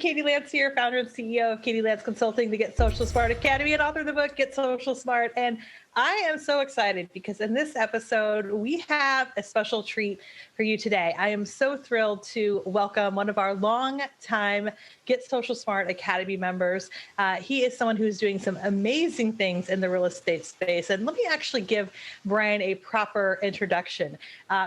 Katie Lance here, founder and CEO of Katie Lance Consulting, the Get Social Smart Academy, and author of the book, Get Social Smart. And I am so excited because in this episode, we have a special treat for you today. I am so thrilled to welcome one of our long-time Get Social Smart Academy members. He is someone who's doing some amazing things in the real estate space. And let me actually give Brian a proper introduction.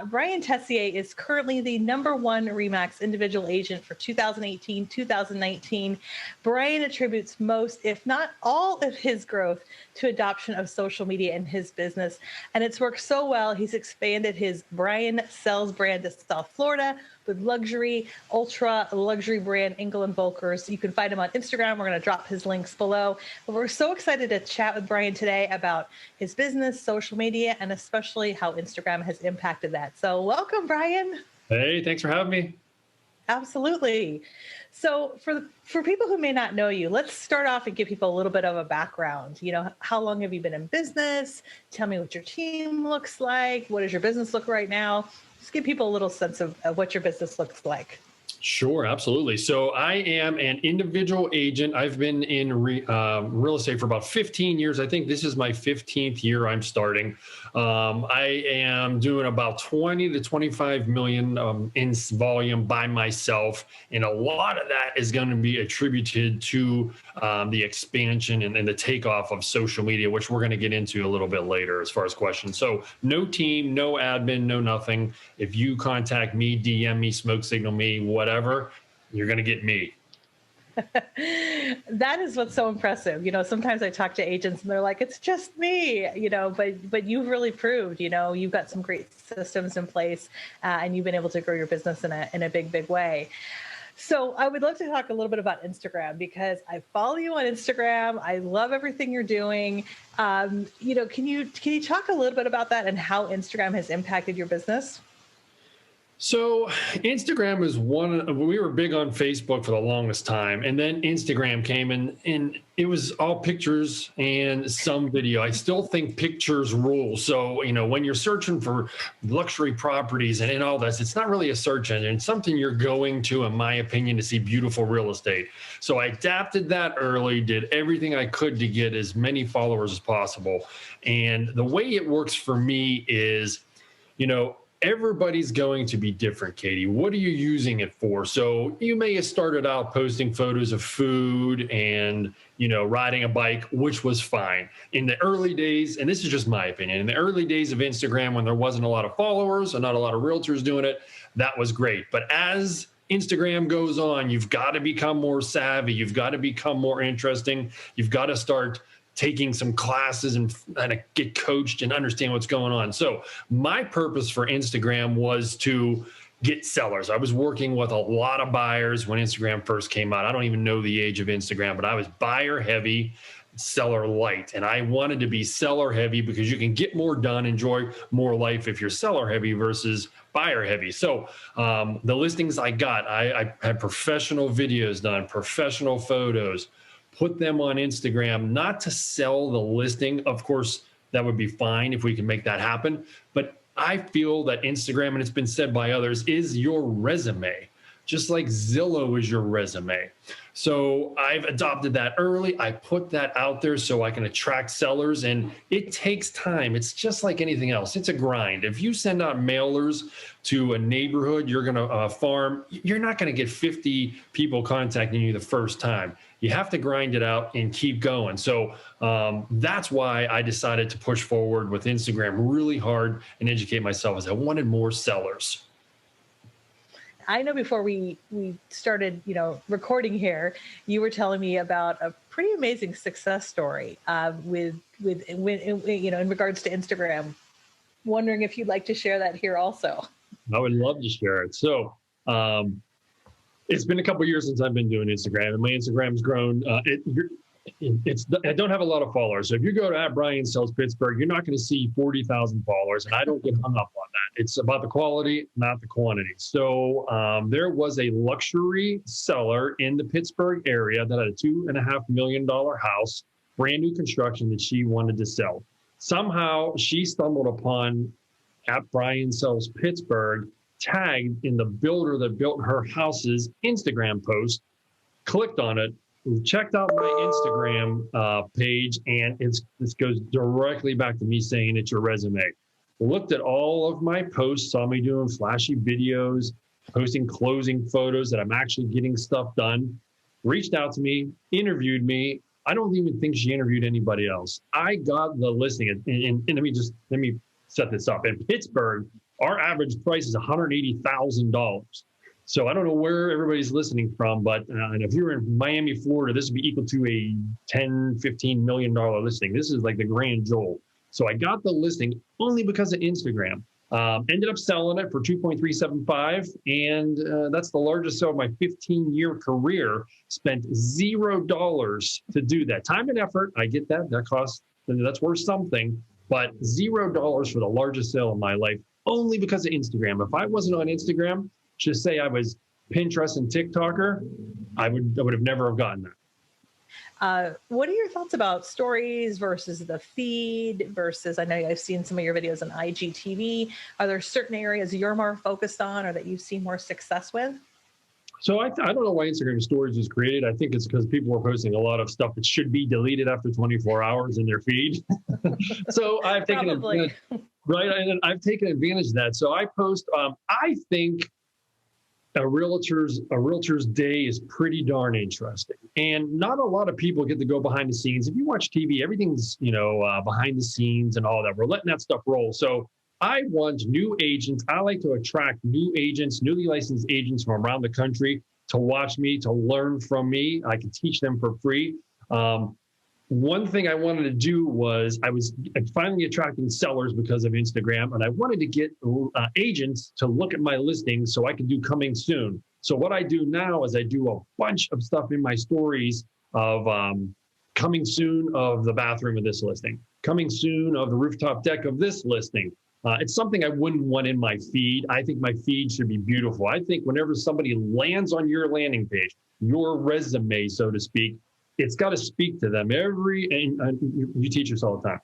Brian Tessier is currently the #1 RE/MAX individual agent for 2018-2019. Brian attributes most, if not all, of his growth to adoption of social media in his business. And it's worked so well, he's expanded his Brian Sells brand to South Florida with luxury, ultra luxury brand Engel & Volkers. You can find him on Instagram. We're going to drop his links below. But we're so excited to chat with Brian today about his business, social media, and especially how Instagram has impacted that. So welcome, Brian. Hey, thanks for having me. Absolutely. So for people who may not know you, let's start off and give people a little bit of a background. You know, how long have you been in business? Tell me what your team looks like. What does your business look right now? Just give people a little sense of what your business looks like. Sure, absolutely. So I am an individual agent. I've been in real estate for about 15 years. I think this is my 15th year I'm starting. I am doing about 20 to 25 million in volume by myself. And a lot of that is going to be attributed to the expansion and the takeoff of social media, which we're going to get into a little bit later as far as questions. So no team, no admin, no nothing. If you contact me, DM me, smoke signal me, whatever, you're going to get me. That is what's so impressive. You know, sometimes I talk to agents and they're like, it's just me, you know, but you've really proved, you know, you've got some great systems in place and you've been able to grow your business in a big way. So I would love to talk a little bit about Instagram because I follow you on Instagram. I love everything you're doing. You know, can you talk a little bit about that and how Instagram has impacted your business? So Instagram is we were big on Facebook for the longest time. And then Instagram came and it was all pictures and some video. I still think pictures rule. So, you know, when you're searching for luxury properties and all this, it's not really a search engine. It's something you're going to, in my opinion, to see beautiful real estate. So I adapted that early, did everything I could to get as many followers as possible. And the way it works for me is, you know, everybody's going to be different, Katie. What are you using it for? So you may have started out posting photos of food and, you know, riding a bike, which was fine. In the early days, and this is just my opinion, in the early days of Instagram, when there wasn't a lot of followers and not a lot of realtors doing it, that was great. But as Instagram goes on, you've got to become more savvy. You've got to become more interesting. You've got to start taking some classes and get coached and understand what's going on. So my purpose for Instagram was to get sellers. I was working with a lot of buyers when Instagram first came out. I don't even know the age of Instagram, but I was buyer heavy, seller light. And I wanted to be seller heavy because you can get more done, enjoy more life if you're seller heavy versus buyer heavy. So the listings I got, I had professional videos done, professional photos, put them on Instagram, not to sell the listing. Of course, that would be fine if we can make that happen. But I feel that Instagram, and it's been said by others, is your resume, just like Zillow is your resume. So I've adopted that early. I put that out there so I can attract sellers, and it takes time. It's just like anything else. It's a grind. If you send out mailers to a neighborhood, you're going to farm, you're not going to get 50 people contacting you the first time. You have to grind it out and keep going. So that's why I decided to push forward with Instagram really hard and educate myself, as I wanted more sellers. I know before we started, you know, recording here, you were telling me about a pretty amazing success story with you know, in regards to Instagram. Wondering if you'd like to share that here also. I would love to share it. So it's been a couple of years since I've been doing Instagram, and my Instagram's grown. I don't have a lot of followers. So if you go to @Brian Sells Pittsburgh, you're not going to see 40,000 followers, and I don't get hung up on that. It's about the quality, not the quantity. So there was a luxury seller in the Pittsburgh area that had a $2.5 million house, brand new construction, that she wanted to sell. Somehow she stumbled upon @Brian Sells Pittsburgh, tagged in the builder that built her house's Instagram post, clicked on it, checked out my Instagram page, and this goes directly back to me saying it's your resume. Looked at all of my posts, saw me doing flashy videos, posting closing photos that I'm actually getting stuff done, reached out to me, interviewed me. I don't even think she interviewed anybody else. I got the listing, and let me set this up. In Pittsburgh, our average price is $180,000. So I don't know where everybody's listening from, but and if you're in Miami, Florida, this would be equal to a $10, $15 million listing. This is like the grand jewel. So I got the listing only because of Instagram. Ended up selling it for $2.375, and that's the largest sale of my 15-year career. Spent $0 to do that. Time and effort, I get that. That costs, that's worth something, but $0 for the largest sale of my life, only because of Instagram. If I wasn't on Instagram, just say I was Pinterest and TikToker, I would have never have gotten that. What are your thoughts about stories versus the feed versus, I know I've seen some of your videos on IGTV. Are there certain areas you're more focused on or that you've seen more success with? So I don't know why Instagram stories was created. I think it's because people were posting a lot of stuff that should be deleted after 24 hours in their feed. So I've taken advantage, right? And I've taken advantage of that. So I post, I think a realtor's day is pretty darn interesting, and not a lot of people get to go behind the scenes. If you watch TV, everything's behind the scenes and all that. We're letting that stuff roll. So I want new agents. I like to attract new agents, newly licensed agents from around the country to watch me, to learn from me. I can teach them for free. One thing I wanted to do was I was finally attracting sellers because of Instagram, and I wanted to get agents to look at my listings so I could do coming soon. So what I do now is I do a bunch of stuff in my stories of coming soon of the bathroom of this listing, coming soon of the rooftop deck of this listing. It's something I wouldn't want in my feed. I think my feed should be beautiful. I think whenever somebody lands on your landing page, your resume, so to speak, it's got to speak to them. You teach us all the time.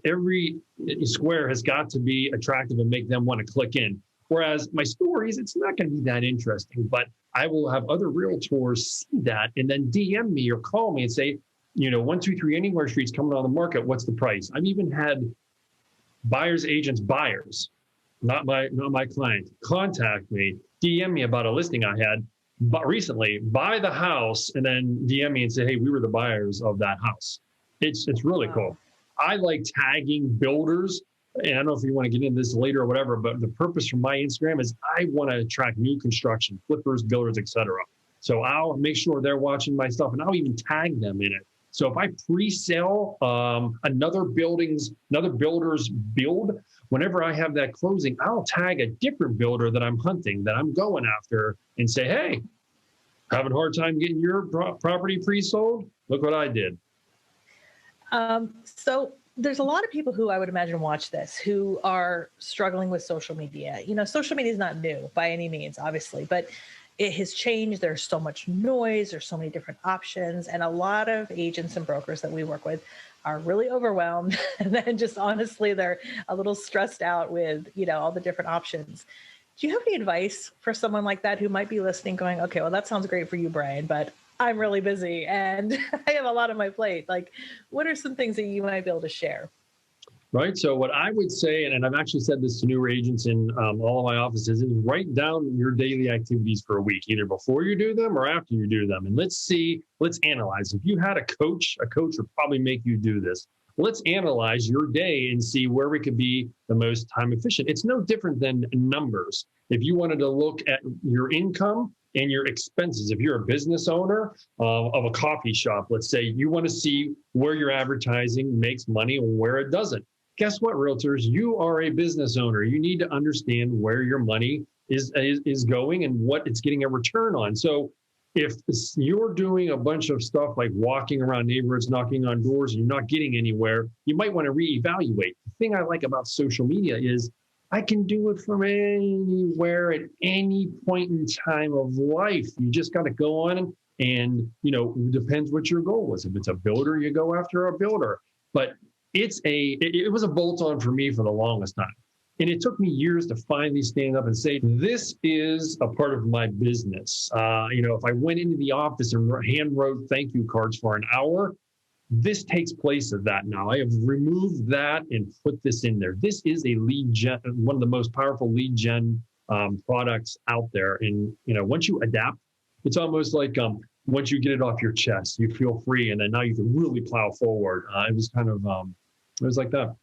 Every square has got to be attractive and make them want to click in. Whereas my stories, it's not going to be that interesting, but I will have other realtors see that and then DM me or call me and say, 123 Anywhere Street's coming on the market. What's the price? I've even had buyers, not my client, contact me, DM me about a listing I had. But recently, buy the house and then DM me and say, hey, we were the buyers of that house. It's really cool. I like tagging builders. And I don't know if you want to get into this later or whatever, but the purpose for my Instagram is I want to attract new construction, flippers, builders, etc. So I'll make sure they're watching my stuff and I'll even tag them in it. So if I pre-sell another builder's build, whenever I have that closing, I'll tag a different builder that I'm hunting, that I'm going after, and say, hey, having a hard time getting your property pre-sold? Look what I did. So there's a lot of people who I would imagine watch this who are struggling with social media. Social media is not new by any means, obviously, but it has changed. There's so much noise. There's so many different options. And a lot of agents and brokers that we work with are really overwhelmed. And then just honestly, they're a little stressed out with, all the different options. Do you have any advice for someone like that who might be listening going, okay, well, that sounds great for you, Brian, but I'm really busy and I have a lot on my plate. Like, what are some things that you might be able to share? Right. So what I would say, and I've actually said this to newer agents in all of my offices, is write down your daily activities for a week, either before you do them or after you do them. And let's analyze. If you had a coach would probably make you do this. Let's analyze your day and see where we could be the most time efficient. It's no different than numbers. If you wanted to look at your income and your expenses, if you're a business owner of a coffee shop, let's say, you want to see where your advertising makes money and where it doesn't. Guess what, realtors? You are a business owner. You need to understand where your money is going and what it's getting a return on. So if you're doing a bunch of stuff like walking around neighborhoods, knocking on doors, and you're not getting anywhere, you might want to reevaluate. The thing I like about social media is I can do it from anywhere at any point in time of life. You just got to go on and, it depends what your goal was. If it's a builder, you go after a builder. But it was a bolt-on for me for the longest time. And it took me years to finally stand up and say, this is a part of my business. If I went into the office and hand wrote thank you cards for an hour, this takes place of that now. I have removed that and put this in there. This is a lead gen, one of the most powerful lead gen products out there. And, once you adapt, it's almost like once you get it off your chest, you feel free. And then now you can really plow forward. It was kind of, it was like that.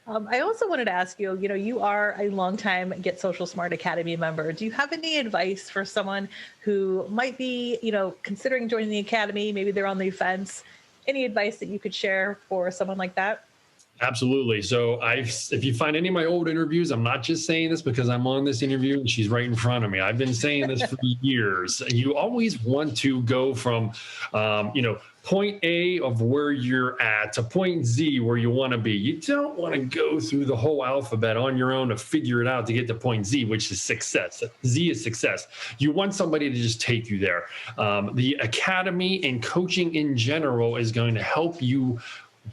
I also wanted to ask you, you are a longtime Get Social Smart Academy member. Do you have any advice for someone who might be, considering joining the Academy? Maybe they're on the fence. Any advice that you could share for someone like that? Absolutely. So if you find any of my old interviews, I'm not just saying this because I'm on this interview and she's right in front of me. I've been saying this for years. You always want to go from, point A of where you're at to point Z where you want to be. You don't want to go through the whole alphabet on your own to figure it out to get to point Z, which is success. Z is success. You want somebody to just take you there. The Academy and coaching in general is going to help you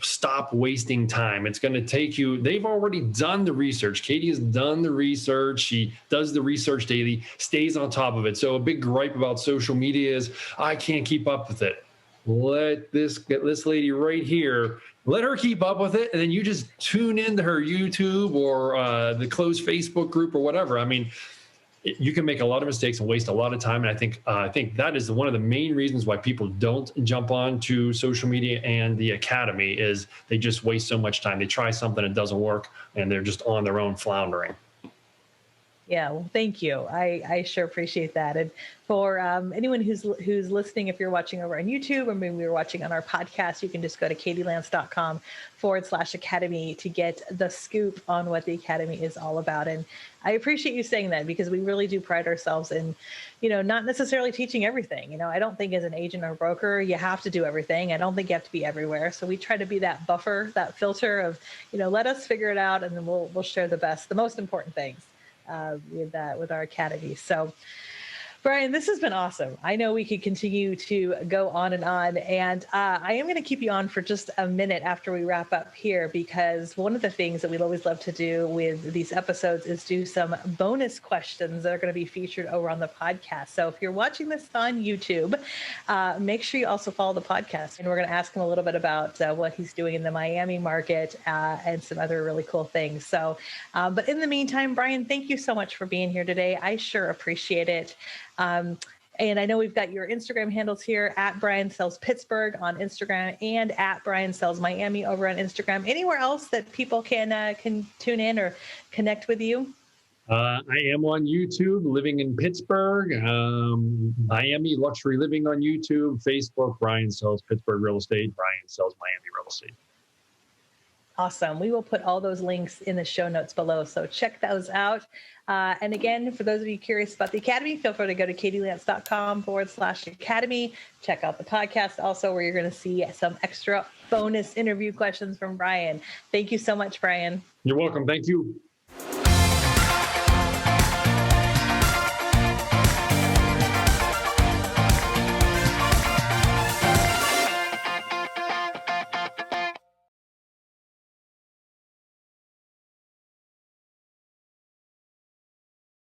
stop wasting time. It's going to take you, they've already done the research. Katie has done the research. She does the research daily, stays on top of it. So a big gripe about social media is, I can't keep up with it. Let this lady right here, let her keep up with it. And then you just tune into her YouTube or the closed Facebook group or whatever. I mean, you can make a lot of mistakes and waste a lot of time. And I think that is one of the main reasons why people don't jump on to social media and the Academy is they just waste so much time. They try something, it doesn't work, and they're just on their own floundering. Yeah, well, thank you. I sure appreciate that. And for anyone who's listening, if you're watching over on YouTube or maybe you're watching on our podcast, you can just go to katielance.com/academy to get the scoop on what the Academy is all about. And I appreciate you saying that because we really do pride ourselves in, not necessarily teaching everything. I don't think as an agent or broker, you have to do everything. I don't think you have to be everywhere. So we try to be that buffer, that filter of, let us figure it out and then we'll share the most important things. With our Academy. So, Brian, this has been awesome. I know we could continue to go on, and I am going to keep you on for just a minute after we wrap up here, because one of the things that we'd always love to do with these episodes is do some bonus questions that are going to be featured over on the podcast. So if you're watching this on YouTube, make sure you also follow the podcast, and we're going to ask him a little bit about what he's doing in the Miami market and some other really cool things. So, but in the meantime, Brian, thank you so much for being here today. I sure appreciate it. And I know we've got your Instagram handles here at Brian Sells Pittsburgh on Instagram and at Brian Sells Miami over on Instagram. Anywhere else that people can tune in or connect with you? I am on YouTube, living in Pittsburgh, Miami Luxury Living on YouTube, Facebook, Brian Sells Pittsburgh Real Estate, Brian Sells Miami Real Estate. Awesome. We will put all those links in the show notes below. So check those out. And again, for those of you curious about the Academy, feel free to go to katielance.com/academy. Check out the podcast also, where you're going to see some extra bonus interview questions from Brian. Thank you so much, Brian. You're welcome. Thank you.